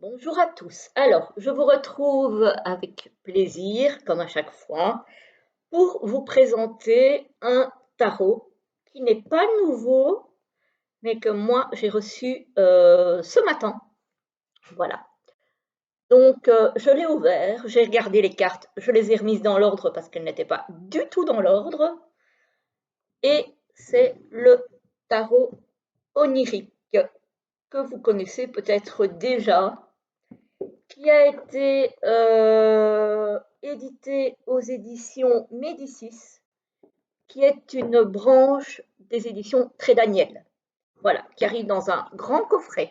Bonjour à tous. Alors, je vous retrouve avec plaisir, comme à chaque fois, pour vous présenter un tarot qui n'est pas nouveau, mais que moi j'ai reçu ce matin. Voilà. Donc, je l'ai ouvert, j'ai regardé les cartes, je les ai remises dans l'ordre parce qu'elles n'étaient pas du tout dans l'ordre. Et c'est le tarot onirique que vous connaissez peut-être déjà, qui a été édité aux éditions Médicis, qui est une branche des éditions Trédaniel. Voilà, qui arrive dans un grand coffret.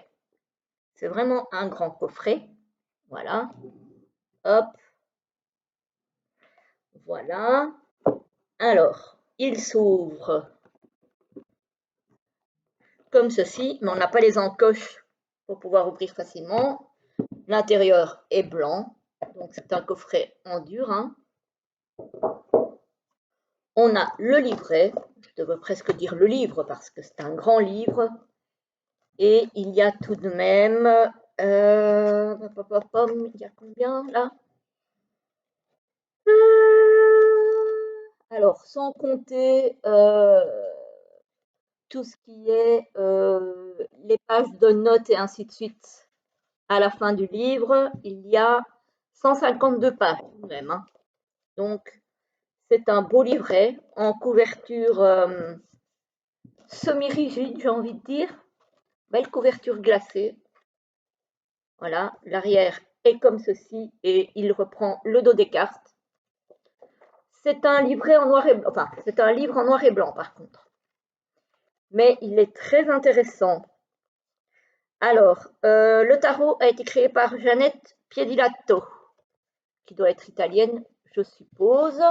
C'est vraiment un grand coffret. Voilà. Hop. Voilà. Alors, il s'ouvre comme ceci, mais on n'a pas les encoches pour pouvoir ouvrir facilement. L'intérieur est blanc, donc c'est un coffret en dur, hein. On a le livret, je devrais presque dire le livre parce que c'est un grand livre, et il y a tout de même, il y a combien là? Alors, sans compter tout ce qui est les pages de notes et ainsi de suite à la fin du livre, il y a 152 pages tout de même, hein. Donc, c'est un beau livret en couverture semi-rigide, j'ai envie de dire. Belle couverture glacée. Voilà, l'arrière est comme ceci et il reprend le dos des cartes. C'est un livret en noir et blanc, enfin, c'est un livre en noir et blanc par contre. Mais il est très intéressant. Alors, le tarot a été créé par Jeannette Piedilatto, qui doit être italienne, je suppose.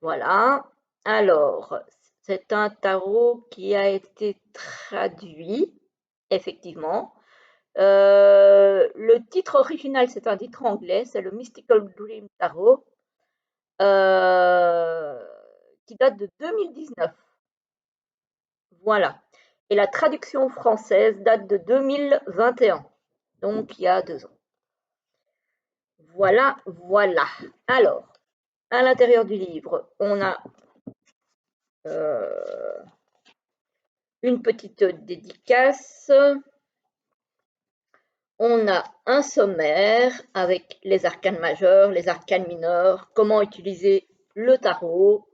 Voilà. Alors, c'est un tarot qui a été traduit, effectivement. Le titre original, c'est un titre anglais, c'est le Mystical Dream Tarot, qui date de 2019. Voilà. Et la traduction française date de 2021, donc il y a 2 ans. Voilà, voilà. Alors, à l'intérieur du livre, on a une petite dédicace. On a un sommaire avec les arcanes majeurs, les arcanes mineurs, comment utiliser le tarot,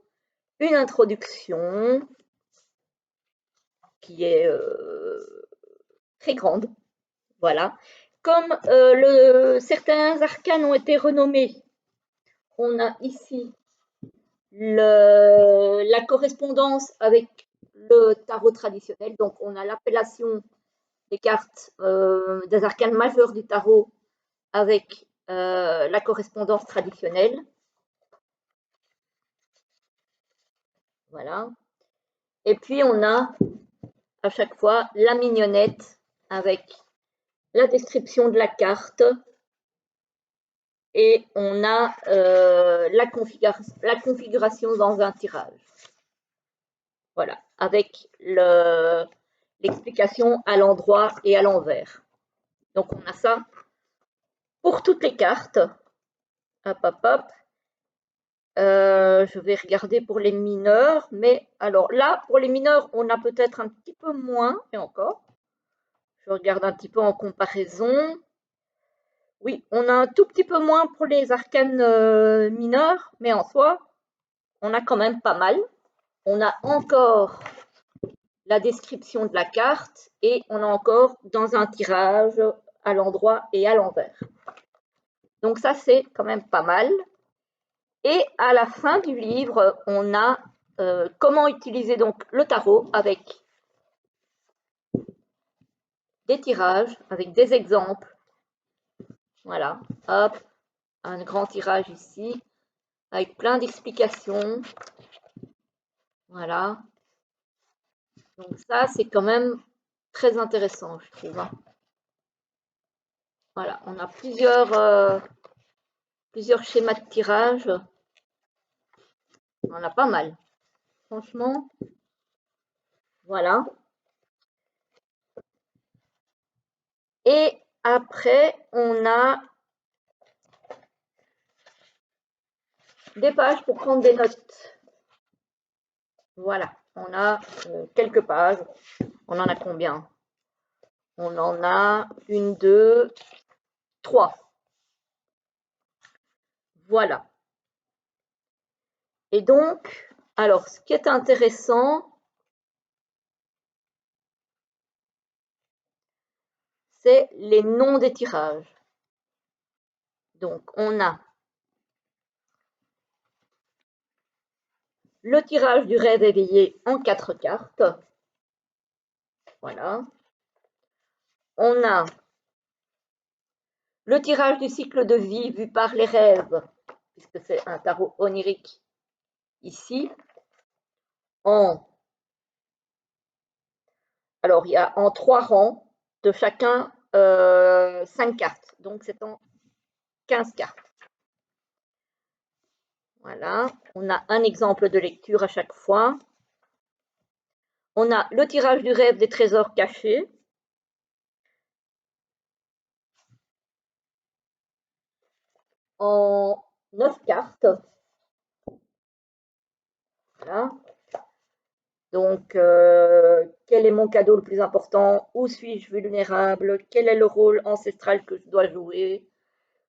une introduction qui est très grande, voilà. Comme certains arcanes ont été renommés, on a ici la correspondance avec le tarot traditionnel, donc on a l'appellation des cartes des arcanes majeurs du tarot avec la correspondance traditionnelle. Voilà. Et puis on a à chaque fois la mignonnette avec la description de la carte et on a la configuration dans un tirage. Voilà, avec l'explication à l'endroit et à l'envers. Donc on a ça pour toutes les cartes. Hop, hop, hop. Je vais regarder pour les mineurs, mais alors là, pour les mineurs, on a peut-être un petit peu moins, et encore. Je regarde un petit peu en comparaison. Oui, on a un tout petit peu moins pour les arcanes mineurs, mais en soi, on a quand même pas mal. On a encore la description de la carte et on a encore dans un tirage à l'endroit et à l'envers. Donc ça, c'est quand même pas mal. Et à la fin du livre, on a comment utiliser donc le tarot avec des tirages, avec des exemples. Voilà, hop, un grand tirage ici, avec plein d'explications. Voilà. Donc ça, c'est quand même très intéressant, je trouve, hein. Voilà, on a plusieurs schémas de tirage. On en a pas mal. Franchement, voilà. Et après, on a des pages pour prendre des notes. Voilà, on a quelques pages. On en a combien? On en a 1, 2, 3. Voilà. Et donc, alors, ce qui est intéressant, c'est les noms des tirages. Donc, on a le tirage du rêve éveillé en 4 cartes. Voilà. On a le tirage du cycle de vie vu par les rêves, puisque c'est un tarot onirique ici. Alors, il y a en 3 rangs, de chacun 5 cartes. Donc, c'est en 15 cartes. Voilà, on a un exemple de lecture à chaque fois. On a le tirage du rêve des trésors cachés. En 9 cartes. Voilà. Donc, quel est mon cadeau le plus important? Où suis-je vulnérable? Quel est le rôle ancestral que je dois jouer?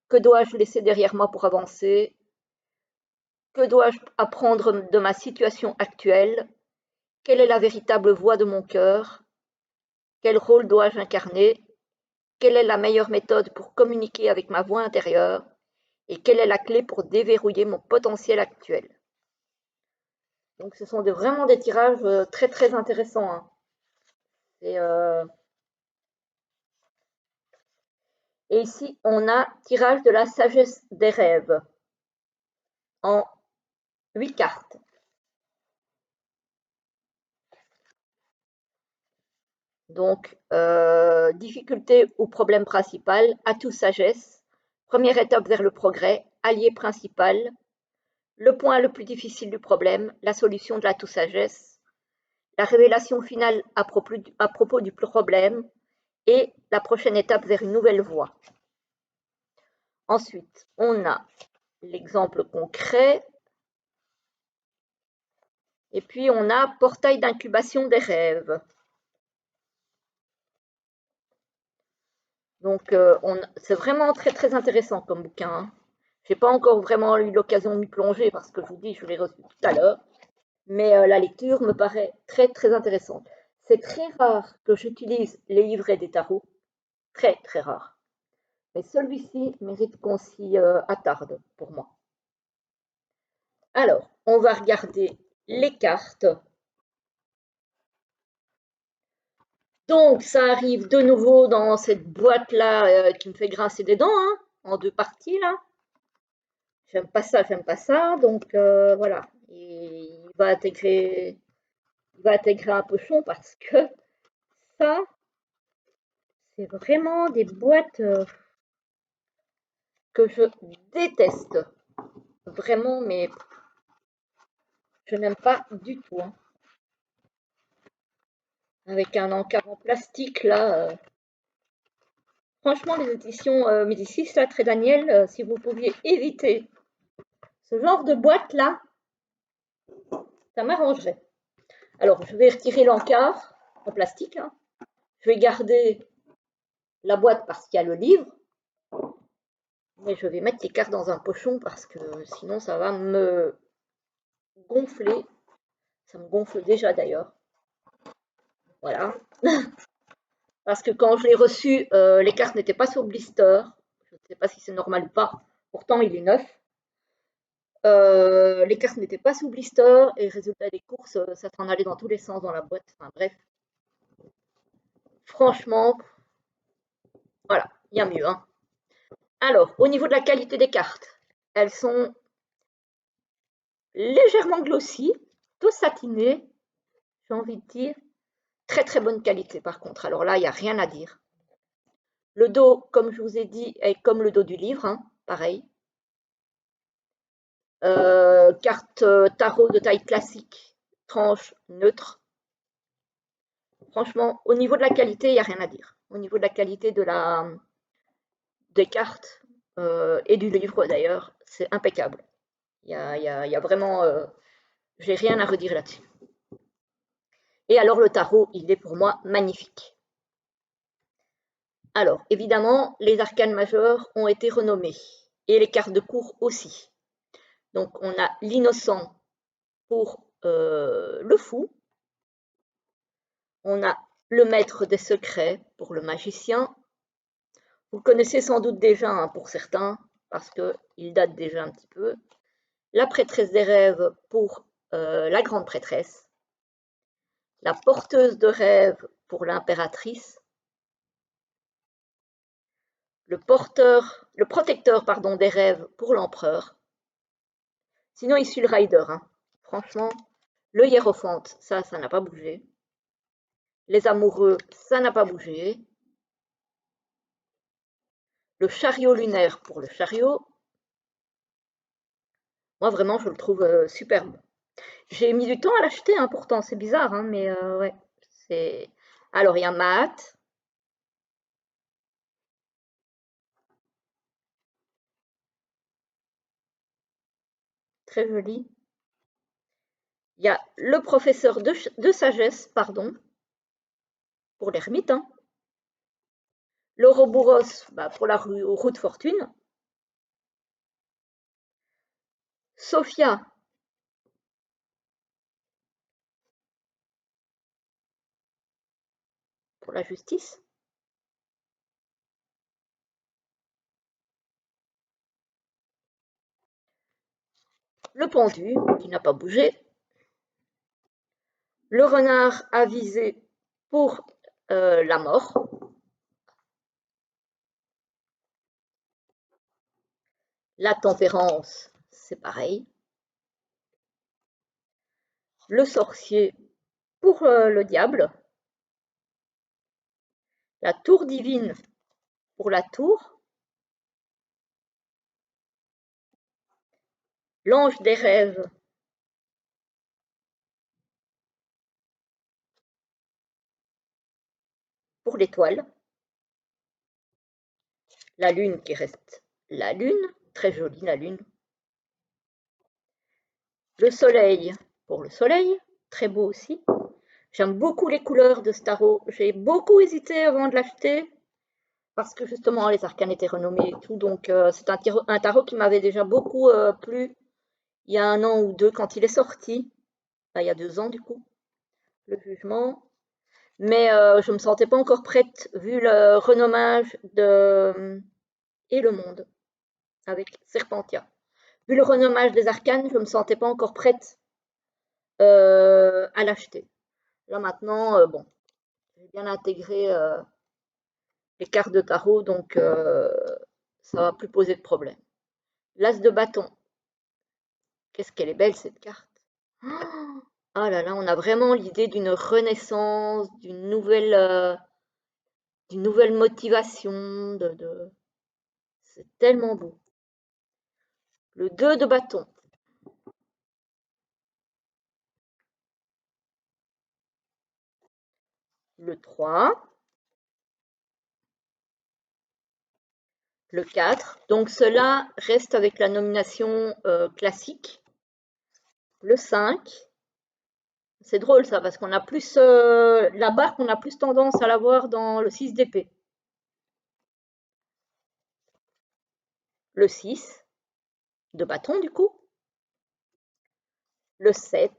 Que dois-je laisser derrière moi pour avancer? Que dois-je apprendre de ma situation actuelle? Quelle est la véritable voix de mon cœur? Quel rôle dois-je incarner? Quelle est la meilleure méthode pour communiquer avec ma voix intérieure? Et quelle est la clé pour déverrouiller mon potentiel actuel? Donc, ce sont vraiment des tirages très, très intéressants. Hein. Et ici, on a tirage de la sagesse des rêves en 8 cartes. Donc, difficulté ou problème principal, atout sagesse, première étape vers le progrès, allié principal, le point le plus difficile du problème, la solution de l'atout sagesse, la révélation finale à propos du problème et la prochaine étape vers une nouvelle voie. Ensuite, on a l'exemple concret. Et puis, on a portail d'incubation des rêves. Donc, c'est vraiment très, très intéressant comme bouquin. Hein. Je n'ai pas encore vraiment eu l'occasion de m'y plonger parce que je vous dis, je l'ai reçu tout à l'heure. Mais la lecture me paraît très, très intéressante. C'est très rare que j'utilise les livrets des tarots. Très, très rare. Mais celui-ci mérite qu'on s'y attarde pour moi. Alors, on va regarder les cartes. Donc, ça arrive de nouveau dans cette boîte-là qui me fait grincer des dents, hein, en 2 parties, là. J'aime pas ça, j'aime pas ça. Donc, voilà. Et il va intégrer un pochon parce que ça, c'est vraiment des boîtes que je déteste. Vraiment, mais je n'aime pas du tout. Hein. Avec un encart en plastique, là. Franchement, les éditions Médicis, là, Très Daniel, si vous pouviez éviter ce genre de boîte-là, ça m'arrangerait. Alors, je vais retirer l'encart en plastique. Hein. Je vais garder la boîte parce qu'il y a le livre. Mais je vais mettre les cartes dans un pochon parce que sinon, ça va me gonfler. Ça me gonfle déjà d'ailleurs. Voilà. Parce que quand je l'ai reçu, les cartes n'étaient pas sur blister. Je ne sais pas si c'est normal ou pas. Pourtant, il est neuf. Les cartes n'étaient pas sous blister et résultat des courses, ça s'en allait dans tous les sens dans la boîte. Enfin bref. Franchement, voilà, il y a mieux. Hein. Alors, au niveau de la qualité des cartes, elles sont légèrement glossy, tout satiné, j'ai envie de dire. Très très bonne qualité par contre. Alors là, il n'y a rien à dire. Le dos, comme je vous ai dit, est comme le dos du livre, hein, pareil. Carte tarot de taille classique, tranche neutre. Franchement, au niveau de la qualité, il n'y a rien à dire. Au niveau de la qualité de la des cartes et du livre d'ailleurs, c'est impeccable. Il y a vraiment, j'ai rien à redire là-dessus. Et alors le tarot, il est pour moi magnifique. Alors, évidemment, les arcanes majeures ont été renommés, et les cartes de cour aussi. Donc, on a l'innocent pour le fou, on a le maître des secrets pour le magicien. Vous le connaissez sans doute déjà hein, pour certains, parce qu'il date déjà un petit peu. La prêtresse des rêves pour la grande prêtresse. La porteuse de rêves pour l'impératrice. Le protecteur pardon, des rêves pour l'empereur. Sinon, il suit le rider. Hein. Franchement, le hiérophante, ça n'a pas bougé. Les amoureux, ça n'a pas bougé. Le chariot lunaire pour le chariot. Moi, vraiment, je le trouve superbe. J'ai mis du temps à l'acheter, hein, pourtant, c'est bizarre, hein, mais ouais. C'est... Alors, il y a Matt. Très joli. Il y a le professeur de sagesse, pardon, pour l'ermite. Hein. L'Ouroboros bah, pour la roue de fortune. Sophia pour la justice. Le pendu, qui n'a pas bougé. Le renard avisé pour la mort. La tempérance, c'est pareil. Le sorcier pour le diable. La tour divine pour la tour. L'ange des rêves pour l'étoile. La lune qui reste la lune, très jolie la lune. Le soleil pour le soleil, très beau aussi. J'aime beaucoup les couleurs de ce tarot. J'ai beaucoup hésité avant de l'acheter parce que justement les arcanes étaient renommés et tout. Donc c'est un tarot qui m'avait déjà beaucoup plu il y a 1 an ou 2 quand il est sorti. Enfin, il y a 2 ans du coup, le jugement. Mais je ne me sentais pas encore prête vu le renommage de Et le monde avec Serpentia. Vu le renommage des arcanes, je ne me sentais pas encore prête à l'acheter. Là maintenant, bon, j'ai bien intégré les cartes de tarot, donc ça ne va plus poser de problème. L'As de bâton. Qu'est-ce qu'elle est belle cette carte. Ah là là, on a vraiment l'idée d'une renaissance, d'une nouvelle motivation. C'est tellement beau. Le 2 de bâton. Le 3. Le 4. Donc cela reste avec la nomination classique. Le 5. C'est drôle ça, parce qu'on a plus la barque, on a plus tendance à la voir dans le 6 d'épée. Le 6 de bâton du coup. Le 7.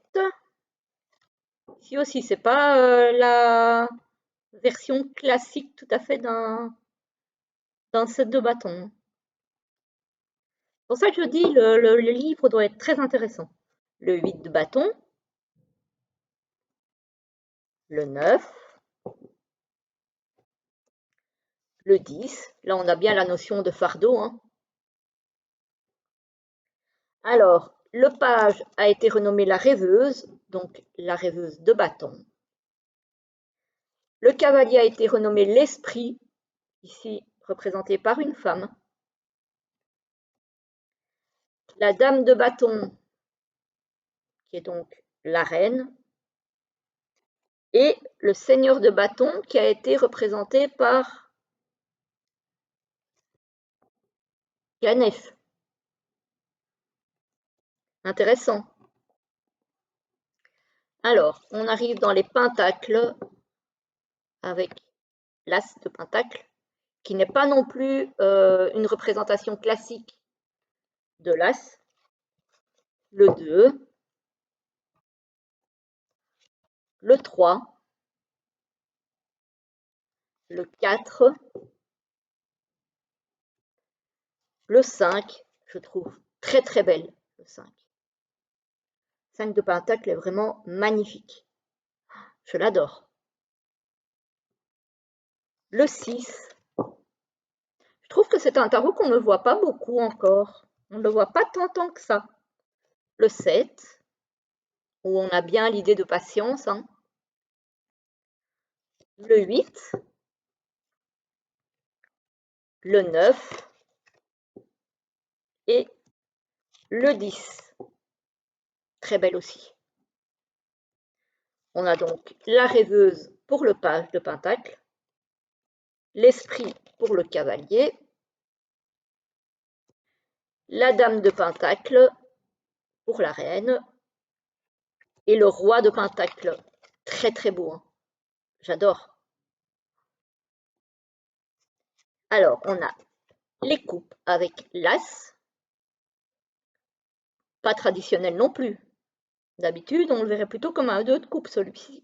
Ici aussi, c'est pas la version classique tout à fait d'un set de bâton. C'est pour ça que je dis le livre doit être très intéressant. Le 8 de bâton. Le 9. Le 10. Là, on a bien la notion de fardeau. Hein. Alors, le page a été renommé la rêveuse, donc la rêveuse de bâton. Le cavalier a été renommé l'esprit, ici représenté par une femme. La dame de bâton, qui est donc la reine. Et le seigneur de bâton, qui a été représenté par Ganesh. Intéressant. Alors, on arrive dans les pentacles avec l'as de pentacle, qui n'est pas non plus une représentation classique de l'as. Le 2, le 3, le 4, le 5, je trouve très très belle, le 5. 5 de pentacle est vraiment magnifique. Je l'adore. Le 6, je trouve que c'est un tarot qu'on ne voit pas beaucoup encore. On ne le voit pas tant que ça. Le 7, où on a bien l'idée de patience. Hein. Le 8, le 9 et le 10. Très belle aussi. On a donc la rêveuse pour le page de pentacle, l'esprit pour le cavalier, la dame de pentacle pour la reine et le roi de pentacle. Très très beau, hein. J'adore. Alors, on a les coupes avec l'as, pas traditionnel non plus. D'habitude, on le verrait plutôt comme un 2 de coupe, celui-ci.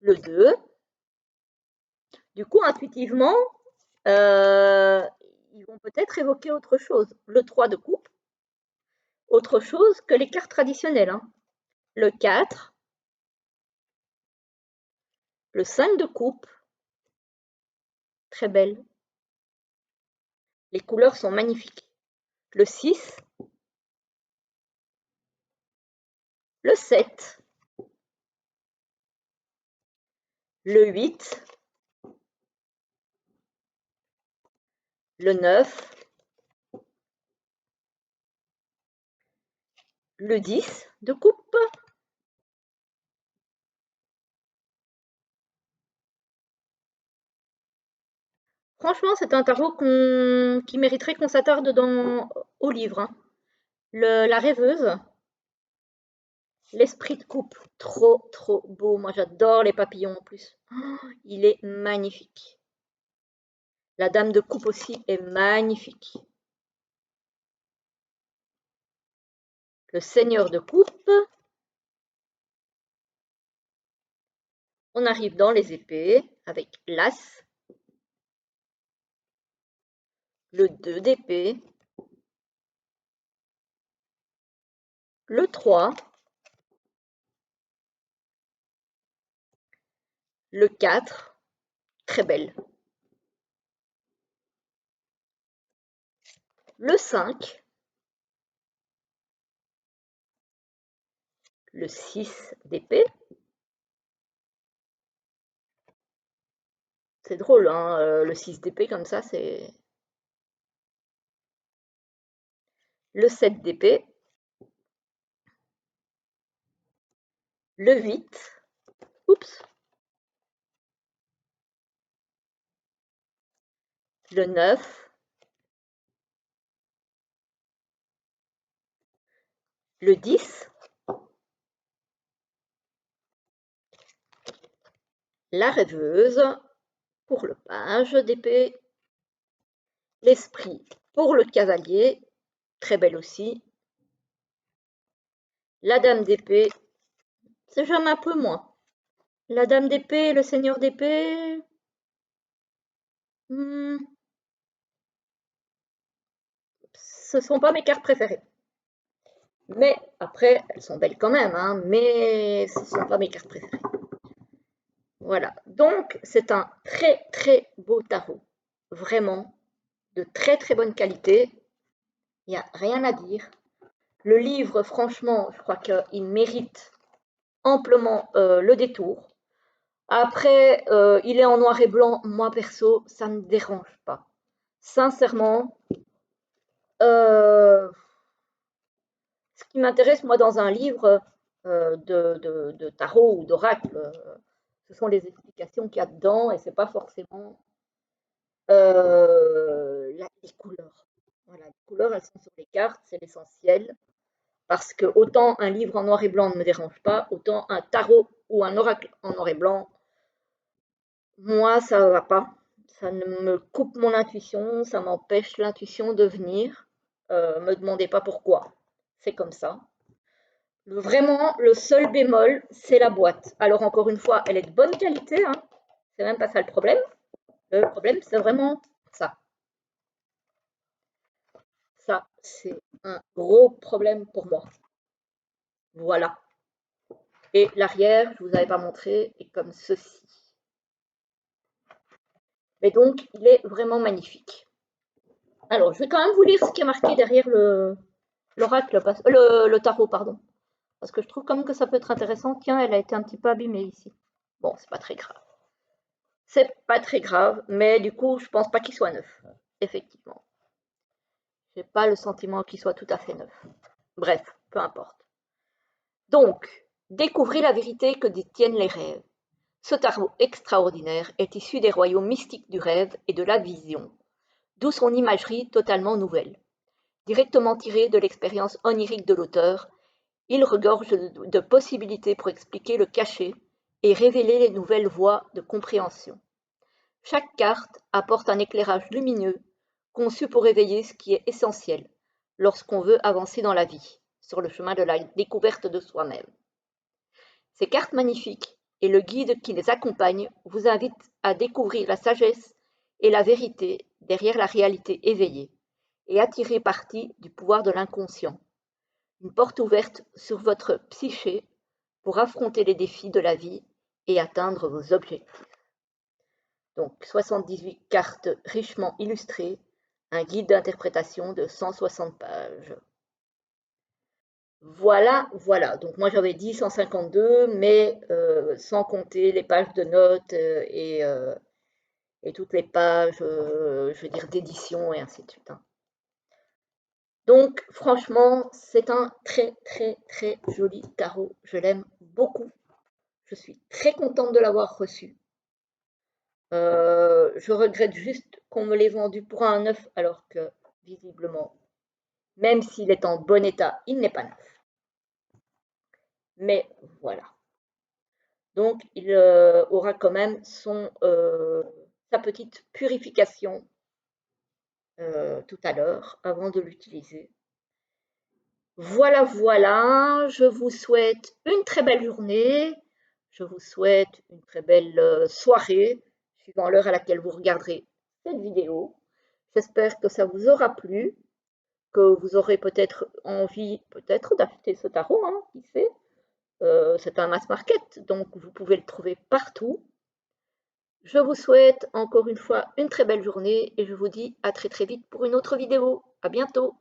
Le 2. Du coup, intuitivement, ils vont peut-être évoquer autre chose. Le 3 de coupe, autre chose que les cartes traditionnelles. Hein. Le 4, le 5 de coupe, très belle. Les couleurs sont magnifiques. Le 6, le 7, le 8, le 9, le 10 de coupe. Franchement, c'est un tarot qui mériterait qu'on s'attarde au livre. Hein. La rêveuse, l'esprit de coupe, trop trop beau. Moi, j'adore les papillons en plus. Oh, il est magnifique. La dame de coupe aussi est magnifique. Le seigneur de coupe. On arrive dans les épées avec l'as, le 2 d'épée, le 3, le 4, très belle, le 5, le 6 d'épée. C'est drôle, hein, le 6 d'épée comme ça, c'est... Le 7 d'épée, le 8, oups, le 9, le 10, la rêveuse pour le page d'épée, l'esprit pour le cavalier, très belle aussi, la dame d'épée, c'est jamais un peu moins. La dame d'épée et le seigneur d'épée, ce ne sont pas mes cartes préférées. Mais après, elles sont belles quand même, hein, mais ce ne sont pas mes cartes préférées. Voilà, donc c'est un très très beau tarot. Vraiment, de très très bonne qualité. Il n'y a rien à dire. Le livre, franchement, je crois qu'il mérite amplement le détour. Après, il est en noir et blanc. Moi, perso, ça ne me dérange pas. Sincèrement, ce qui m'intéresse, moi, dans un livre de tarot ou d'oracle, ce sont les explications qu'il y a dedans et c'est pas forcément les couleurs. couleurs, elles sont sur les cartes, c'est l'essentiel. Parce que autant un livre en noir et blanc ne me dérange pas, autant un tarot ou un oracle en noir et blanc, moi, ça ne va pas. Ça me coupe mon intuition, ça m'empêche l'intuition de venir. Me demandez pas pourquoi. C'est comme ça. Vraiment, le seul bémol, c'est la boîte. Alors, encore une fois, elle est de bonne qualité, hein. C'est même pas ça le problème. Le problème, c'est vraiment ça. Ça, c'est un gros problème pour moi. Voilà. Et l'arrière, je ne vous avais pas montré, est comme ceci. Mais donc, il est vraiment magnifique. Alors, je vais quand même vous lire ce qui est marqué derrière l'oracle, le tarot, pardon. Parce que je trouve quand même que ça peut être intéressant. Tiens, elle a été un petit peu abîmée ici. Bon, c'est pas très grave. C'est pas très grave, mais du coup, je pense pas qu'il soit neuf. Effectivement. J'ai pas le sentiment qu'il soit tout à fait neuf. Bref, peu importe. Donc, découvrez la vérité que détiennent les rêves. Ce tarot extraordinaire est issu des royaumes mystiques du rêve et de la vision, d'où son imagerie totalement nouvelle. Directement tiré de l'expérience onirique de l'auteur, il regorge de possibilités pour expliquer le caché et révéler les nouvelles voies de compréhension. Chaque carte apporte un éclairage lumineux conçu pour réveiller ce qui est essentiel lorsqu'on veut avancer dans la vie, sur le chemin de la découverte de soi-même. Ces cartes magnifiques et le guide qui les accompagne vous invitent à découvrir la sagesse et la vérité derrière la réalité éveillée et à tirer parti du pouvoir de l'inconscient. Une porte ouverte sur votre psyché pour affronter les défis de la vie et atteindre vos objectifs. Donc 78 cartes richement illustrées, un guide d'interprétation de 160 pages. Voilà, voilà. Donc moi j'avais dit 152, mais sans compter les pages de notes et toutes les pages, je veux dire, d'édition et ainsi de suite, hein. Donc franchement, c'est un très très très joli tarot. Je l'aime beaucoup. Je suis très contente de l'avoir reçu. Je regrette juste qu'on me l'ait vendu pour un neuf, alors que visiblement, même s'il est en bon état, il n'est pas neuf. Mais voilà. Donc, il aura quand même sa petite purification tout à l'heure avant de l'utiliser. Voilà, voilà. Je vous souhaite une très belle journée. Je vous souhaite une très belle soirée, suivant l'heure à laquelle vous regarderez cette vidéo. J'espère que ça vous aura plu, que vous aurez peut-être envie d'acheter ce tarot, hein, qui sait. C'est un mass market, donc vous pouvez le trouver partout. Je vous souhaite encore une fois une très belle journée et je vous dis à très très vite pour une autre vidéo. À bientôt!